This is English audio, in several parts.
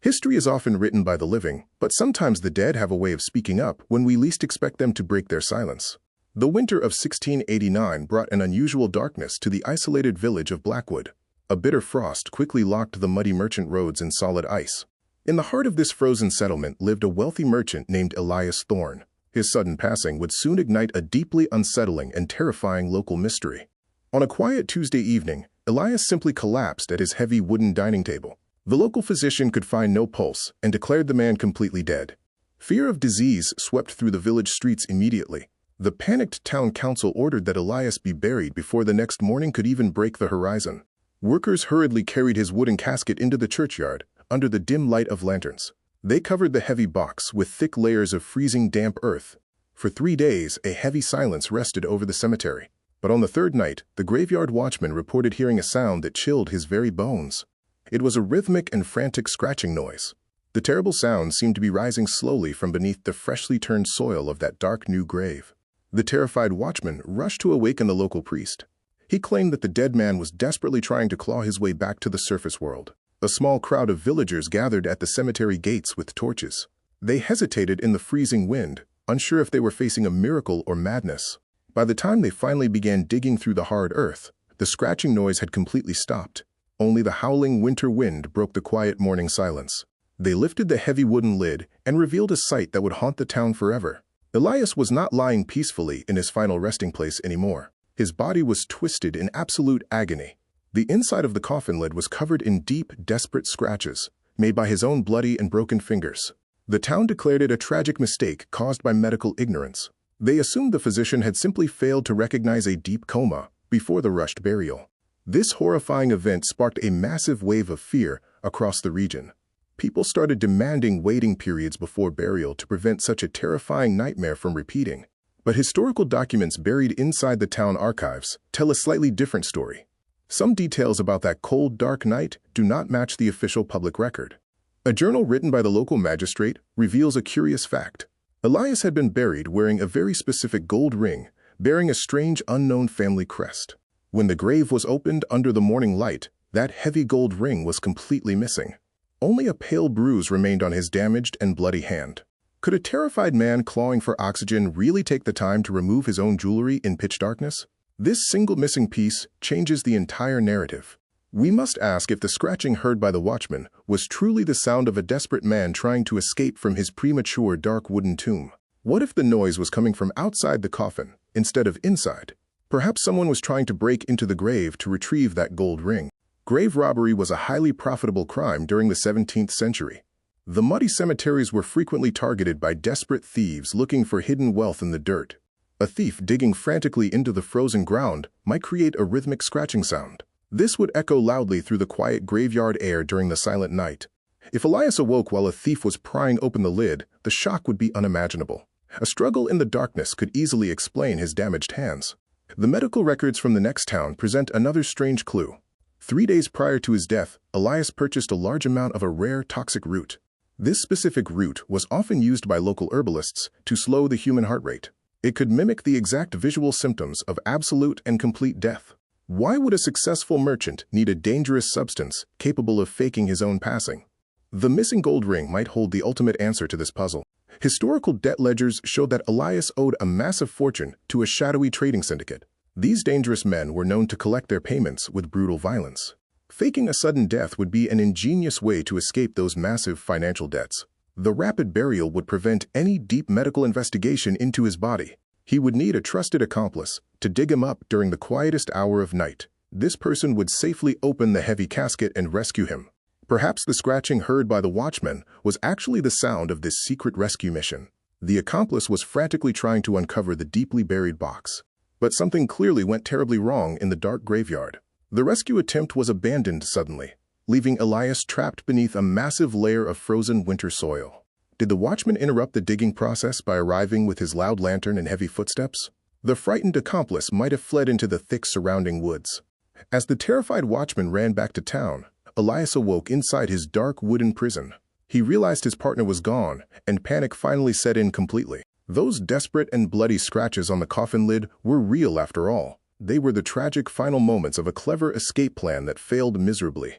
History is often written by the living, but sometimes the dead have a way of speaking up when we least expect them to break their silence. The winter of 1689 brought an unusual darkness to the isolated village of Blackwood. A bitter frost quickly locked the muddy merchant roads in solid ice. In the heart of this frozen settlement lived a wealthy merchant named Elias Thorne. His sudden passing would soon ignite a deeply unsettling and terrifying local mystery. On a quiet Tuesday evening, Elias simply collapsed at his heavy wooden dining table. The local physician could find no pulse and declared the man completely dead. Fear of disease swept through the village streets immediately. The panicked town council ordered that Elias be buried before the next morning could even break the horizon. Workers hurriedly carried his wooden casket into the churchyard, under the dim light of lanterns. They covered the heavy box with thick layers of freezing damp earth. For 3 days, a heavy silence rested over the cemetery. But on the third night, the graveyard watchman reported hearing a sound that chilled his very bones. It was a rhythmic and frantic scratching noise. The terrible sound seemed to be rising slowly from beneath the freshly turned soil of that dark new grave. The terrified watchman rushed to awaken the local priest. He claimed that the dead man was desperately trying to claw his way back to the surface world. A small crowd of villagers gathered at the cemetery gates with torches. They hesitated in the freezing wind, unsure if they were facing a miracle or madness. By the time they finally began digging through the hard earth, the scratching noise had completely stopped. Only the howling winter wind broke the quiet morning silence. They lifted the heavy wooden lid and revealed a sight that would haunt the town forever. Elias was not lying peacefully in his final resting place anymore. His body was twisted in absolute agony. The inside of the coffin lid was covered in deep, desperate scratches, made by his own bloody and broken fingers. The town declared it a tragic mistake caused by medical ignorance. They assumed the physician had simply failed to recognize a deep coma before the rushed burial. This horrifying event sparked a massive wave of fear across the region. People started demanding waiting periods before burial to prevent such a terrifying nightmare from repeating. But historical documents buried inside the town archives tell a slightly different story. Some details about that cold, dark night do not match the official public record. A journal written by the local magistrate reveals a curious fact. Elias had been buried wearing a very specific gold ring, bearing a strange unknown family crest. When the grave was opened under the morning light, that heavy gold ring was completely missing. Only a pale bruise remained on his damaged and bloody hand. Could a terrified man clawing for oxygen really take the time to remove his own jewelry in pitch darkness? This single missing piece changes the entire narrative. We must ask if the scratching heard by the watchman was truly the sound of a desperate man trying to escape from his premature dark wooden tomb. What if the noise was coming from outside the coffin instead of inside? Perhaps someone was trying to break into the grave to retrieve that gold ring. Grave robbery was a highly profitable crime during the 17th century. The muddy cemeteries were frequently targeted by desperate thieves looking for hidden wealth in the dirt. A thief digging frantically into the frozen ground might create a rhythmic scratching sound. This would echo loudly through the quiet graveyard air during the silent night. If Elias awoke while a thief was prying open the lid, the shock would be unimaginable. A struggle in the darkness could easily explain his damaged hands. The medical records from the next town present another strange clue. 3 days prior to his death, Elias purchased a large amount of a rare toxic root. This specific root was often used by local herbalists to slow the human heart rate. It could mimic the exact visual symptoms of absolute and complete death. Why would a successful merchant need a dangerous substance capable of faking his own passing? The missing gold ring might hold the ultimate answer to this puzzle. Historical debt ledgers show that Elias owed a massive fortune to a shadowy trading syndicate. These dangerous men were known to collect their payments with brutal violence. Faking a sudden death would be an ingenious way to escape those massive financial debts. The rapid burial would prevent any deep medical investigation into his body. He would need a trusted accomplice to dig him up during the quietest hour of night. This person would safely open the heavy casket and rescue him. Perhaps the scratching heard by the watchman was actually the sound of this secret rescue mission. The accomplice was frantically trying to uncover the deeply buried box. But something clearly went terribly wrong in the dark graveyard. The rescue attempt was abandoned suddenly, leaving Elias trapped beneath a massive layer of frozen winter soil. Did the watchman interrupt the digging process by arriving with his loud lantern and heavy footsteps? The frightened accomplice might have fled into the thick surrounding woods. As the terrified watchman ran back to town, Elias awoke inside his dark wooden prison. He realized his partner was gone, and panic finally set in completely. Those desperate and bloody scratches on the coffin lid were real after all. They were the tragic final moments of a clever escape plan that failed miserably.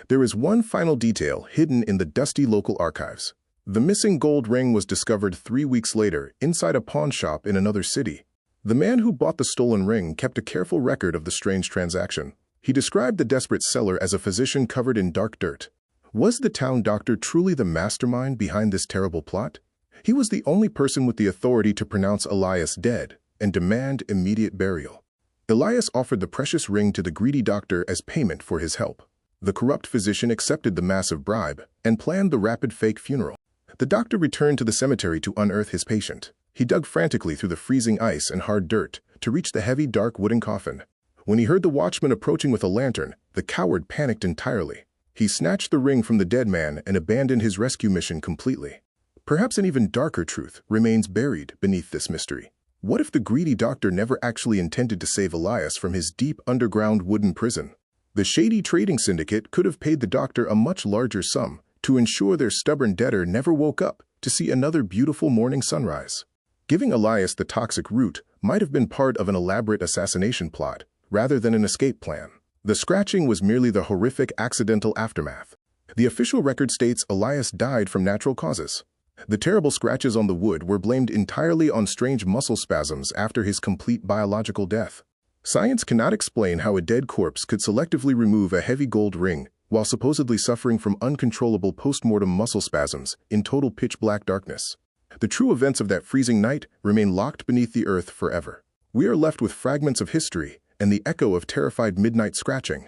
There is one final detail hidden in the dusty local archives. The missing gold ring was discovered 3 weeks later inside a pawn shop in another city. The man who bought the stolen ring kept a careful record of the strange transaction. He described the desperate seller as a physician covered in dark dirt. Was the town doctor truly the mastermind behind this terrible plot? He was the only person with the authority to pronounce Elias dead and demand immediate burial. Elias offered the precious ring to the greedy doctor as payment for his help. The corrupt physician accepted the massive bribe and planned the rapid fake funeral. The doctor returned to the cemetery to unearth his patient. He dug frantically through the freezing ice and hard dirt to reach the heavy, dark wooden coffin. When he heard the watchman approaching with a lantern, the coward panicked entirely. He snatched the ring from the dead man and abandoned his rescue mission completely. Perhaps an even darker truth remains buried beneath this mystery. What if the greedy doctor never actually intended to save Elias from his deep underground wooden prison? The shady trading syndicate could have paid the doctor a much larger sum to ensure their stubborn debtor never woke up to see another beautiful morning sunrise. Giving Elias the toxic root might have been part of an elaborate assassination plot, rather than an escape plan. The scratching was merely the horrific accidental aftermath. The official record states Elias died from natural causes. The terrible scratches on the wood were blamed entirely on strange muscle spasms after his complete biological death. Science cannot explain how a dead corpse could selectively remove a heavy gold ring while supposedly suffering from uncontrollable post-mortem muscle spasms in total pitch-black darkness. The true events of that freezing night remain locked beneath the earth forever. We are left with fragments of history and the echo of terrified midnight scratching.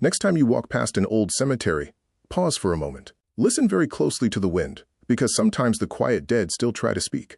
Next time you walk past an old cemetery, pause for a moment. Listen very closely to the wind, because sometimes the quiet dead still try to speak.